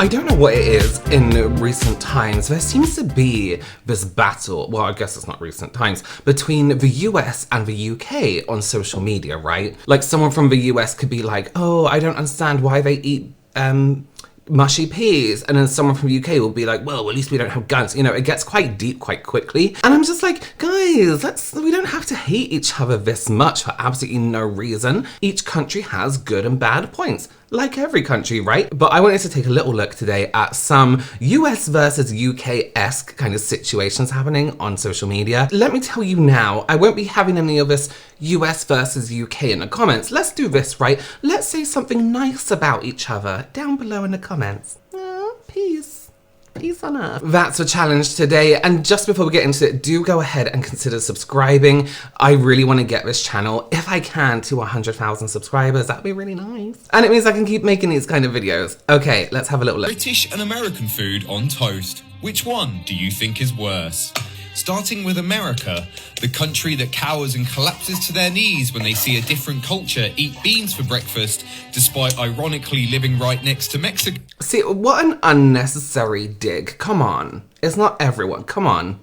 I don't know what it is in recent times. There seems to be this battle, well, I guess it's not recent times, between the US and the UK on social media, right? Like someone from the US could be like, oh, I don't understand why they eat mushy peas, and then someone from the UK will be like, well, at least we don't have guns. You know, it gets quite deep quite quickly. And I'm just like, guys, we don't have to hate each other this much for absolutely no reason. Each country has good and bad points, like every country, right? But I wanted to take a little look today at some US versus UK-esque kind of situations happening on social media. Let me tell you now, I won't be having any of this US versus UK in the comments. Let's do this, right? Let's say something nice about each other down below in the comments. Peace. Peace on earth. That's the challenge today. And just before we get into it, do go ahead and consider subscribing. I really want to get this channel, if I can, to 100,000 subscribers. That'd be really nice. And it means I can keep making these kind of videos. Okay, let's have a little look. British and American food on toast. Which one do you think is worse? Starting with America, the country that cowers and collapses to their knees when they see a different culture eat beans for breakfast, despite ironically living right next to Mexico. See, what an unnecessary dig. Come on. It's not everyone. Come on.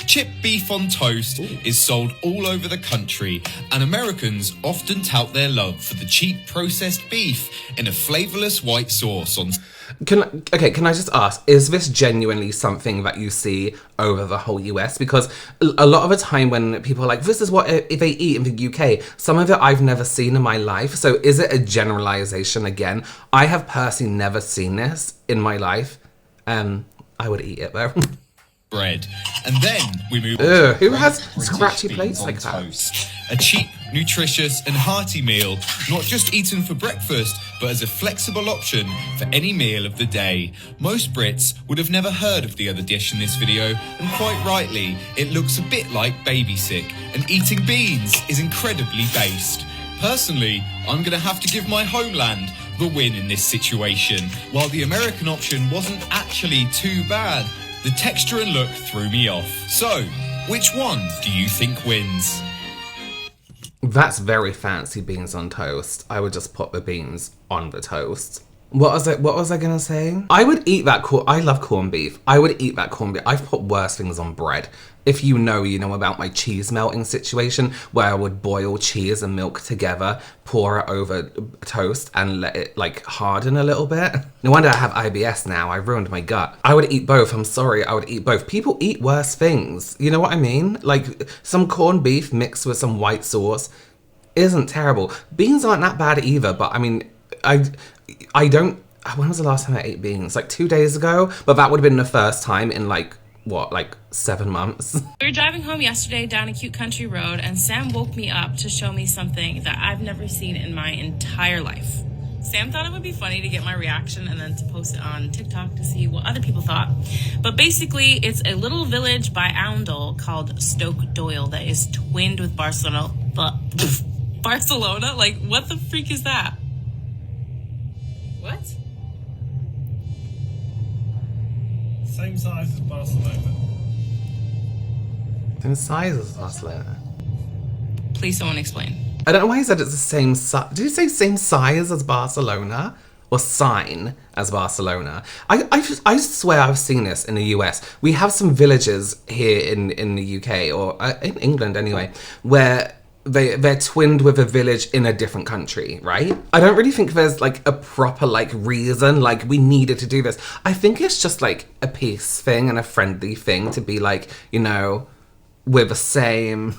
Chipped beef on toast is sold all over the country, and Americans often tout their love for the cheap processed beef in a flavourless white sauce on... Can I just ask, is this genuinely something that you see over the whole US? Because a lot of the time when people are like, this is what they eat in the UK, some of it I've never seen in my life. So is it a generalization again? I have personally never seen this in my life. I would eat it though. Bread. And then we move on to who great has British scratchy beans plates on like that? toast. A cheap, nutritious and hearty meal, not just eaten for breakfast, but as a flexible option for any meal of the day. Most Brits would have never heard of the other dish in this video, and quite rightly, it looks a bit like baby sick, and eating beans is incredibly based. Personally, I'm gonna have to give my homeland the win in this situation. While the American option wasn't actually too bad, the texture and look threw me off. So, which one do you think wins? That's very fancy beans on toast. I would just put the beans on the toast. What was I gonna say? I would eat that I love corned beef. I would eat that corned beef. I've put worse things on bread. If you know about my cheese melting situation, where I would boil cheese and milk together, pour it over toast and let it like harden a little bit. No wonder I have IBS now. I ruined my gut. I would eat both. I'm sorry, I would eat both. People eat worse things. You know what I mean? Like some corned beef mixed with some white sauce isn't terrible. Beans aren't that bad either, but I mean, I don't, when was the last time I ate beans? Like 2 days ago, but that would have been the first time in like 7 months. We were driving home yesterday down a cute country road, and Sam woke me up to show me something that I've never seen in my entire life. Sam thought it would be funny to get my reaction and then to post it on TikTok to see what other people thought. But basically, it's a little village by Oundle called Stoke Doyle that is twinned with Barcelona. Barcelona? Like, what the freak is that? What? Same size as Barcelona. Same size as Barcelona. Please someone explain. I don't know why he said it's the same size. Did he say same size as Barcelona? Or sign as Barcelona? I swear I've seen this in the US. We have some villages here in the UK, or in England anyway, where they're twinned with a village in a different country, right? I don't really think there's like a proper like reason, like we needed to do this. I think it's just like a peace thing and a friendly thing to be like, you know, we're the same.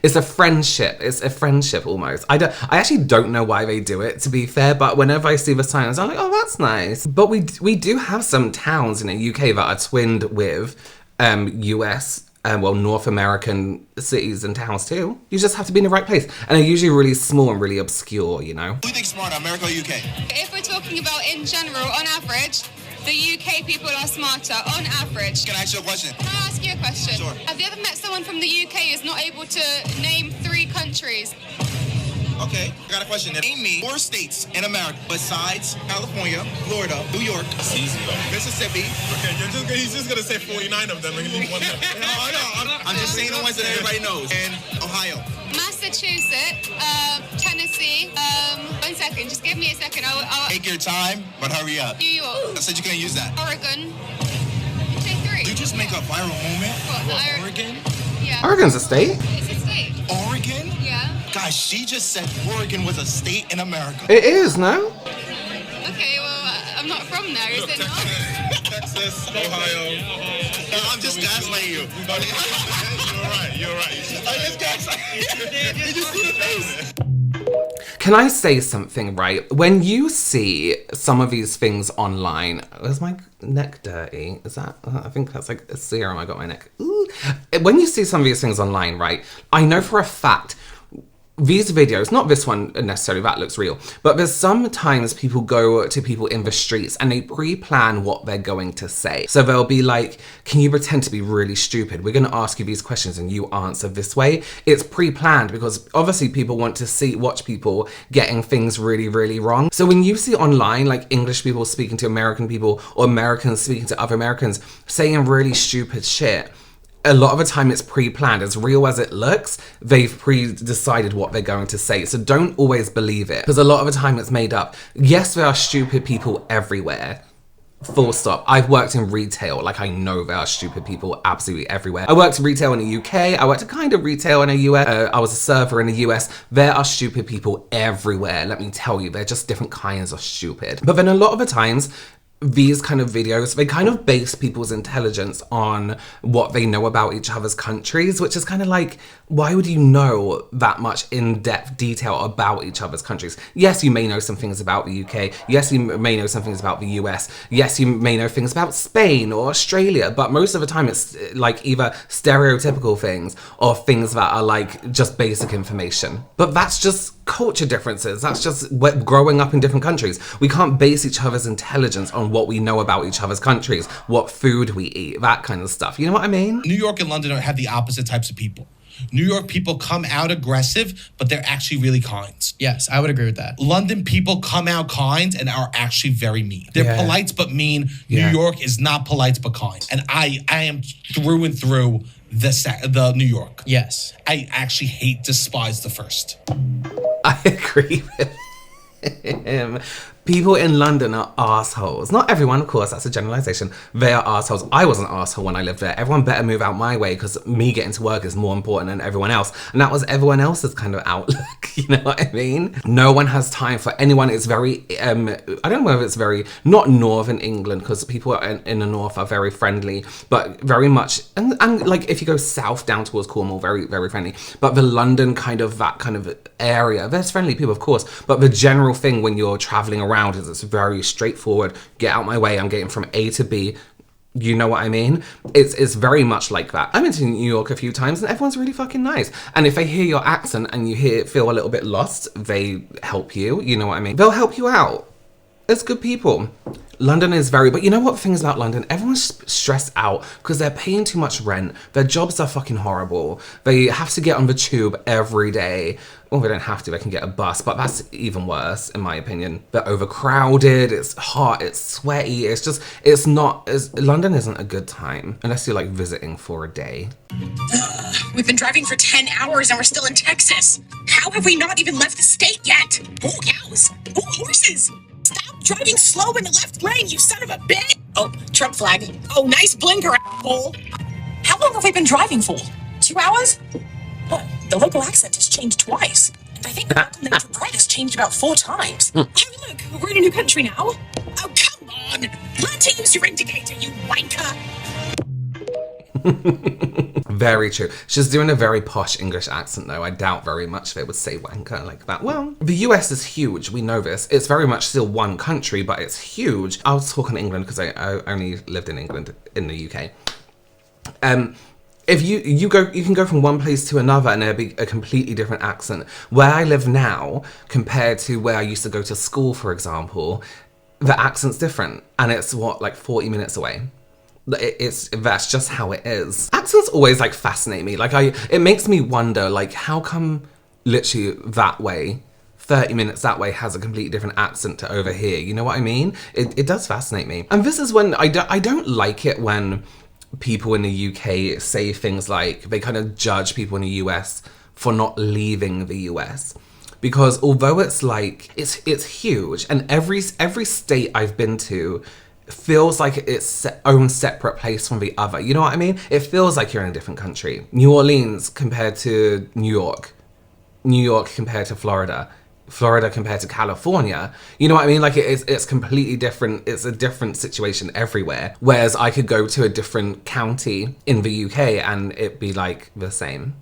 It's a friendship. It's a friendship almost. I actually don't know why they do it, to be fair, but whenever I see the signs, I'm like, oh, that's nice. But we do have some towns in the UK that are twinned with US North American cities and towns too. You just have to be in the right place. And they're usually really small and really obscure, you know? Who do you think is smarter, America or UK? If we're talking about in general, on average, the UK people are smarter, on average. Can I ask you a question? Can I ask you a question? Sure. Have you ever met someone from the UK who's not able to name 3 countries? Okay, I got a question. Name me 4 states in America besides California, Florida, New York, Mississippi. Okay, he's just gonna say 49 of them and leave one there. No, I'm just saying the ones that everybody knows. And Ohio. Massachusetts, Tennessee, second. Just give me a second. I'll Take your time, but hurry up. New York, I said you couldn't use that. Oregon. Take three. You just make a viral moment. What, Oregon? Yeah. Oregon's a state. It's a state. Oregon? Yeah. Guys, she just said Oregon was a state in America. It is, no? Okay, well, I'm not from there, is it not? Texas, Ohio. I'm just gaslighting you. You're right. I'm just gaslighting you. You just see the face. Can I say something, right? When you see some of these things online, is my neck dirty? Is that, I think that's like a serum I got on my neck. Ooh. When you see some of these things online, right, I know for a fact these videos, not this one necessarily, that looks real, but there's sometimes people go to people in the streets and they pre-plan what they're going to say. So they'll be like, can you pretend to be really stupid? We're going to ask you these questions and you answer this way. It's pre-planned because obviously people want to watch people getting things really, really wrong. So when you see online, like English people speaking to American people or Americans speaking to other Americans saying really stupid shit, a lot of the time it's pre-planned. As real as it looks, they've pre-decided what they're going to say. So don't always believe it, because a lot of the time it's made up. Yes, there are stupid people everywhere. Full stop. I've worked in retail, like I know there are stupid people absolutely everywhere. I worked in retail in the UK, I worked in kind of retail in the US, I was a server in the US. There are stupid people everywhere, let me tell you, they're just different kinds of stupid. But then a lot of the times, these kind of videos, they kind of base people's intelligence on what they know about each other's countries, which is kind of like, why would you know that much in-depth detail about each other's countries? Yes, you may know some things about the UK. Yes, you may know some things about the US. Yes, you may know things about Spain or Australia, but most of the time it's like either stereotypical things or things that are like just basic information. But that's just culture differences. That's just growing up in different countries. We can't base each other's intelligence on what we know about each other's countries, what food we eat, that kind of stuff. You know what I mean? New York and London have the opposite types of people. New York people come out aggressive, but they're actually really kind. Yes, I would agree with that. London people come out kind and are actually very mean. They're Yeah. polite but mean. Yeah. New York is not polite but kind. And I am through and through the New York. Yes. I actually despise the first. I agree with him. People in London are assholes. Not everyone, of course, that's a generalization. They are assholes. I was an asshole when I lived there. Everyone better move out my way because me getting to work is more important than everyone else. And that was everyone else's kind of outlook. You know what I mean? No one has time for anyone. It's very, I don't know whether it's very, not northern England, because people in the north are very friendly, but very much, and like if you go south down towards Cornwall, very, very friendly. But the London kind of, that kind of area, there's friendly people, of course. But the general thing when you're traveling around is it's very straightforward. Get out my way. I'm getting from A to B. You know what I mean? It's very much like that. I've been to New York a few times and everyone's really fucking nice. And if they hear your accent and you feel a little bit lost, they help you. You know what I mean? They'll help you out. It's good people. London is very, but you know what the thing is about London? Everyone's stressed out because they're paying too much rent. Their jobs are fucking horrible. They have to get on the tube every day. Well, they don't have to, they can get a bus, but that's even worse, in my opinion. They're overcrowded, it's hot, it's sweaty, London isn't a good time, unless you're like visiting for a day. We've been driving for 10 hours and we're still in Texas. How have we not even left the state yet? Oh, cows. Oh, horses. Stop driving slow in the left lane, you son of a bitch. Oh, Trump flag. Oh, nice blinker, asshole. How long have we been driving for? 2 hours? Oh, the local accent has changed twice. And I think the local name for bread has changed about 4 times. Oh, look, we're in a new country now. Oh, come on. Learn to use your indicator, you wanker. Very true. She's doing a very posh English accent though. I doubt very much they would say wanker like that. Well, the US is huge. We know this. It's very much still one country, but it's huge. I was talking England because I only lived in England, in the UK. If you can go from one place to another and there'll be a completely different accent. Where I live now, compared to where I used to go to school, for example, the accent's different. And it's like 40 minutes away. That's just how it is. Accents always like fascinate me. Like it makes me wonder, like, how come literally that way, 30 minutes that way, has a completely different accent to over here? You know what I mean? It does fascinate me. And this is when I don't like it when people in the UK say things like, they kind of judge people in the US for not leaving the US. because although it's like it's huge, and every state I've been to feels like its own separate place from the other. You know what I mean? It feels like you're in a different country. New Orleans compared to New York. New York compared to Florida. Florida compared to California. You know what I mean? Like it's completely different. It's a different situation everywhere. Whereas I could go to a different county in the UK and it be like the same.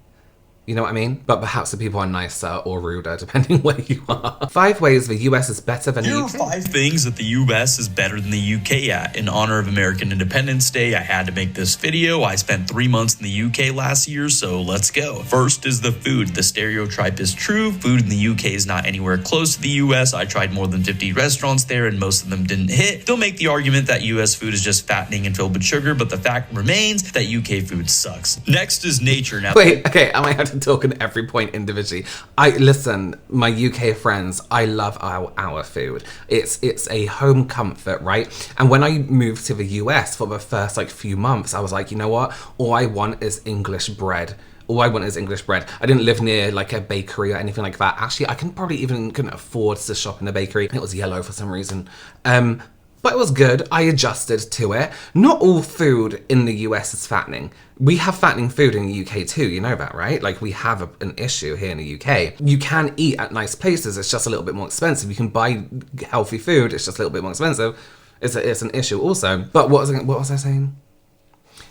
You know what I mean? But perhaps the people are nicer or ruder depending where you are. 5 ways the US is better than the UK. Here are 5 things that the US is better than the UK at. In honor of American Independence Day, I had to make this video. I spent 3 months in the UK last year, so let's go. First is the food. The stereotype is true. Food in the UK is not anywhere close to the US. I tried more than 50 restaurants there and most of them didn't hit. They'll make the argument that US food is just fattening and filled with sugar, but the fact remains that UK food sucks. Next is nature. Now, wait, okay, I might have to talk at every point individually. Listen, my UK friends, I love our food. It's a home comfort, right? And when I moved to the US for the first like few months, I was like, you know what? All I want is English bread. All I want is English bread. I didn't live near like a bakery or anything like that. Actually, I couldn't afford to shop in a bakery. It was yellow for some reason. But it was good. I adjusted to it. Not all food in the US is fattening. We have fattening food in the UK too, you know that, right? Like we have an issue here in the UK. You can eat at nice places, it's just a little bit more expensive. You can buy healthy food, it's just a little bit more expensive. It's an issue also. But what was I saying?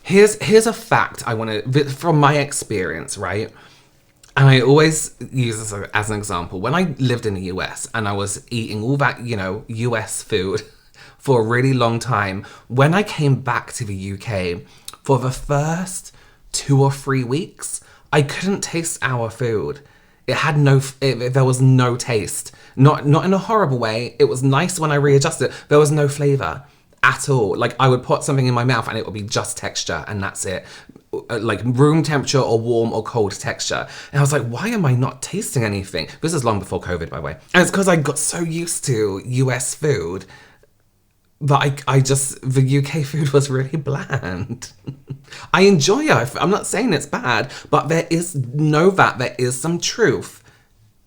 Here's a fact I want to, from my experience, right? And I always use this as an example. When I lived in the US and I was eating all that, you know, US food for a really long time, when I came back to the UK, for the first 2 or 3 weeks, I couldn't taste our food. It had there was no taste. Not in a horrible way. It was nice when I readjusted. There was no flavor at all. Like I would put something in my mouth and it would be just texture and that's it. Like room temperature or warm or cold texture. And I was like, why am I not tasting anything? This is long before COVID, by the way. And it's because I got so used to US food that the UK food was really bland. I enjoy it. I'm not saying it's bad, but there is some truth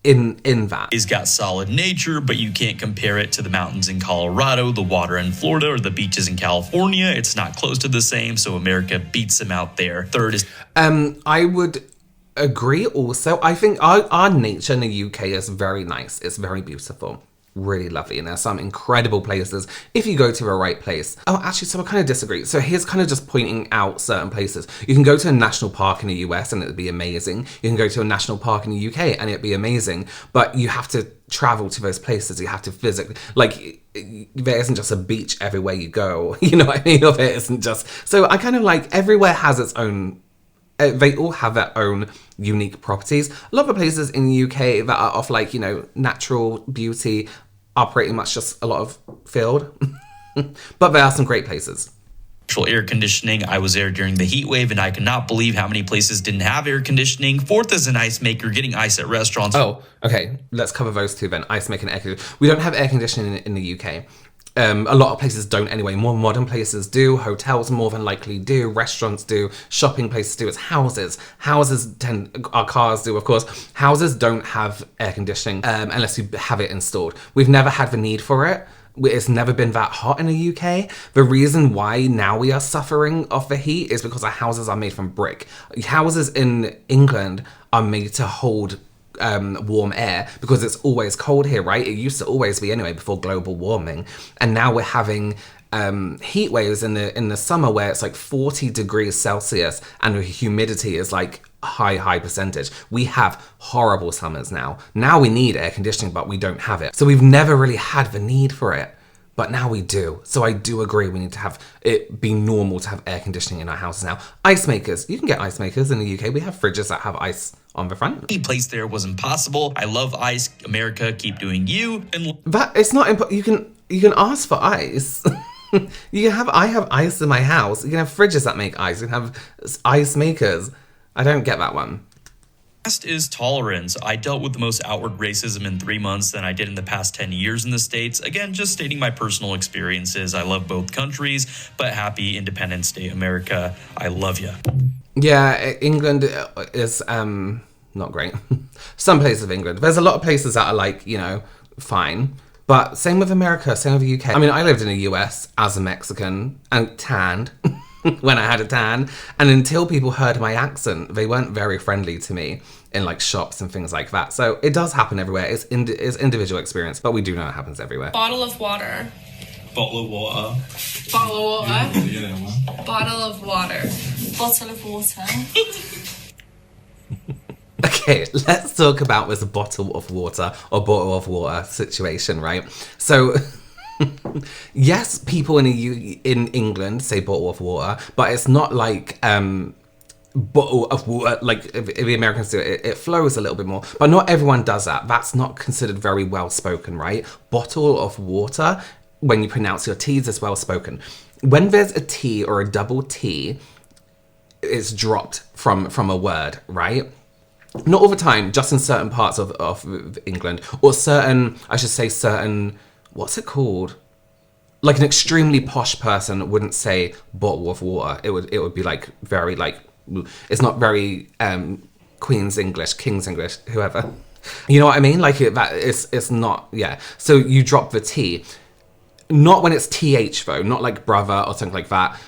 in that. It's got solid nature, but you can't compare it to the mountains in Colorado, the water in Florida, or the beaches in California. It's not close to the same, so America beats them out there. Third is... I would agree also. I think our nature in the UK is very nice. It's very beautiful. Really lovely, and there's some incredible places if you go to the right place. Oh, actually, so I kind of disagree. So here's kind of just pointing out certain places. You can go to a national park in the US and it'd be amazing. You can go to a national park in the UK and it'd be amazing, but you have to travel to those places. You have to physically, like, there isn't just a beach everywhere you go. You know what I mean? Or there isn't just, so I kind of like, everywhere has its own, they all have their own unique properties. A lot of the places in the UK that are of like, you know, natural beauty are pretty much just a lot of field. But there are some great places. Air conditioning. I was there during the heat wave and I cannot believe how many places didn't have air conditioning. Fourth is an ice maker, getting ice at restaurants. Oh, okay. Let's cover those two then. Ice making and air conditioning. We don't have air conditioning in the UK. A lot of places don't anyway. More modern places do. Hotels more than likely do. Restaurants do. Shopping places do. It's houses. Our cars do, of course. Houses don't have air conditioning unless you have it installed. We've never had the need for it. It's never been that hot in the UK. The reason why now we are suffering off the heat is because our houses are made from brick. Houses in England are made to hold warm air because it's always cold here, right? It used to always be anyway before global warming, and now we're having heat waves in the summer where it's like 40 degrees Celsius and the humidity is like high percentage. We have horrible summers now. Now we need air conditioning, but we don't have it. So we've never really had the need for it, but now we do. So I do agree we need to have it be normal to have air conditioning in our houses now. Ice makers. You can get ice makers in the UK. We have fridges that have ice on the front. Any place there was impossible. I love ice. America, keep doing you. And that it's not you can ask for ice. I have ice in my house. You can have fridges that make ice. You can have ice makers. I don't get that one. Last is tolerance. I dealt with the most outward racism in 3 months than I did in the past 10 years in the States. Again, just stating my personal experiences. I love both countries, but happy Independence Day, America. I love you. Yeah, England is not great. Some places of England. There's a lot of places that are like, you know, fine. But same with America, same with the UK. I mean, I lived in the US as a Mexican and tanned when I had a tan. And until people heard my accent, they weren't very friendly to me in like shops and things like that. So it does happen everywhere. It's individual experience, but we do know it happens everywhere. Bottle of water. Bottle of water. Bottle of water. Yeah. Bottle of water. Bottle of water. Okay, let's talk about this bottle of water or bottle of water situation, right? So, yes, people in England say bottle of water, but it's not like bottle of water like if the Americans do it. It flows a little bit more, but not everyone does that. That's not considered very well spoken, right? Bottle of water, when you pronounce your T's, is well spoken. When there's a T or a double T, it's dropped from a word, right? Not all the time, just in certain parts of England, or certain, what's it called? Like an extremely posh person wouldn't say bottle of water. It would be like very like, it's not very Queen's English, King's English, whoever. You know what I mean? Like it's not, yeah. So you drop the T. Not when it's TH though, not like brother or something like that.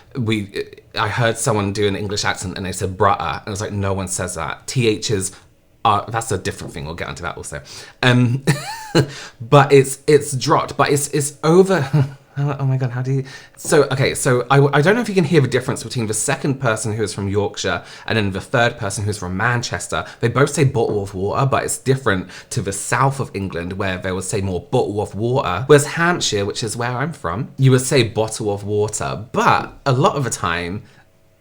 I heard someone do an English accent and they said brother, and I was like, no one says that. THs that's a different thing. We'll get onto that also. But it's dropped, but it's over. Oh my god, how do you... So, okay, so I don't know if you can hear the difference between the second person who is from Yorkshire and then the third person who's from Manchester. They both say bottle of water, but it's different to the south of England where they would say more bottle of water. Whereas Hampshire, which is where I'm from, you would say bottle of water. But a lot of the time,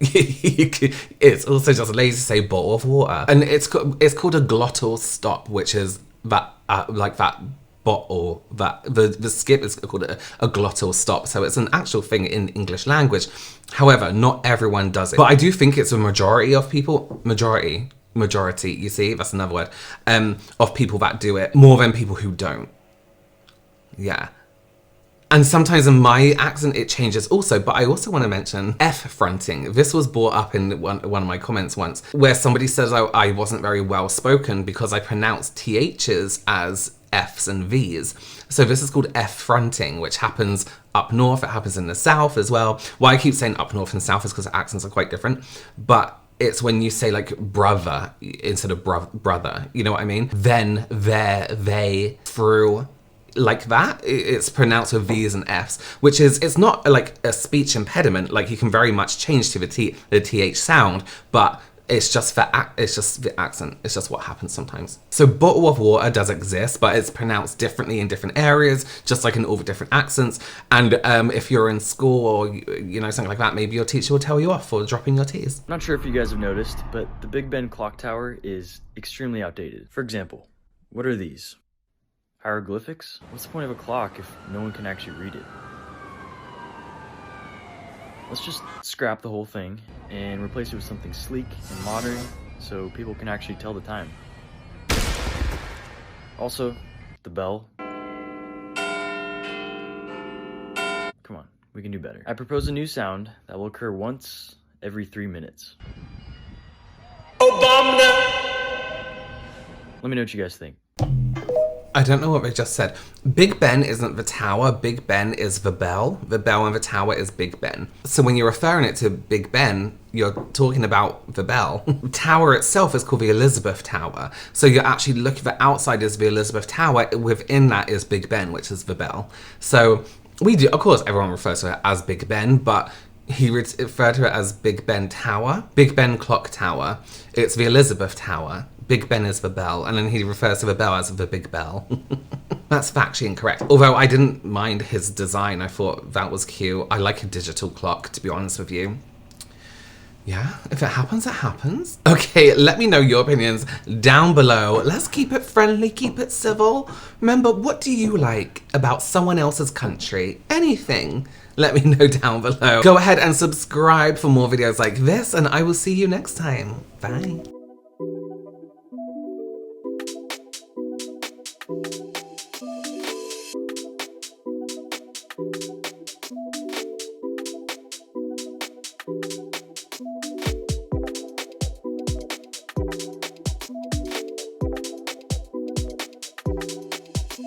it's also just lazy to say bottle of water. And it's called a glottal stop, which is that, like that... bottle, that the skip is called a glottal stop, so it's an actual thing in English language. However, not everyone does it, but I do think it's a majority of people, majority, you see, that's another word, of people that do it more than people who don't. Yeah. And sometimes in my accent it changes also, but I also want to mention F-fronting. This was brought up in one of my comments once, where somebody says I wasn't very well spoken because I pronounced THs as F's and V's. So this is called F-fronting, which happens up north. It happens in the south as well. Why I keep saying up north and south is because the accents are quite different. But it's when you say like brother instead of brother, you know what I mean? Then, there, they, through, like that. It's pronounced with V's and F's, which is, it's not like a speech impediment. Like you can very much change to the TH sound, but it's just the accent. It's just what happens sometimes. So bottle of water does exist, but it's pronounced differently in different areas, just like in all the different accents. And if you're in school or, you know, something like that, maybe your teacher will tell you off for dropping your T's. I'm not sure if you guys have noticed, but the Big Ben clock tower is extremely outdated. For example, what are these? Hieroglyphics? What's the point of a clock if no one can actually read it? Let's just scrap the whole thing and replace it with something sleek and modern so people can actually tell the time. Also, the bell. Come on, we can do better. I propose a new sound that will occur once every 3 minutes. Obama! Let me know what you guys think. I don't know what they just said. Big Ben isn't the tower, Big Ben is the bell. The bell and the tower is Big Ben. So when you're referring it to Big Ben, you're talking about the bell. The tower itself is called the Elizabeth Tower. So you're actually looking, the outside is the Elizabeth Tower, within that is Big Ben, which is the bell. So we do, of course, everyone refers to it as Big Ben, but he referred to it as Big Ben Tower, Big Ben Clock Tower. It's the Elizabeth Tower. Big Ben is the bell, and then he refers to the bell as the Big Bell. That's factually incorrect. Although I didn't mind his design, I thought that was cute. I like a digital clock, to be honest with you. Yeah, if it happens, it happens. Okay, let me know your opinions down below. Let's keep it friendly, keep it civil. Remember, what do you like about someone else's country? Anything. Let me know down below. Go ahead and subscribe for more videos like this, and I will see you next time. Bye.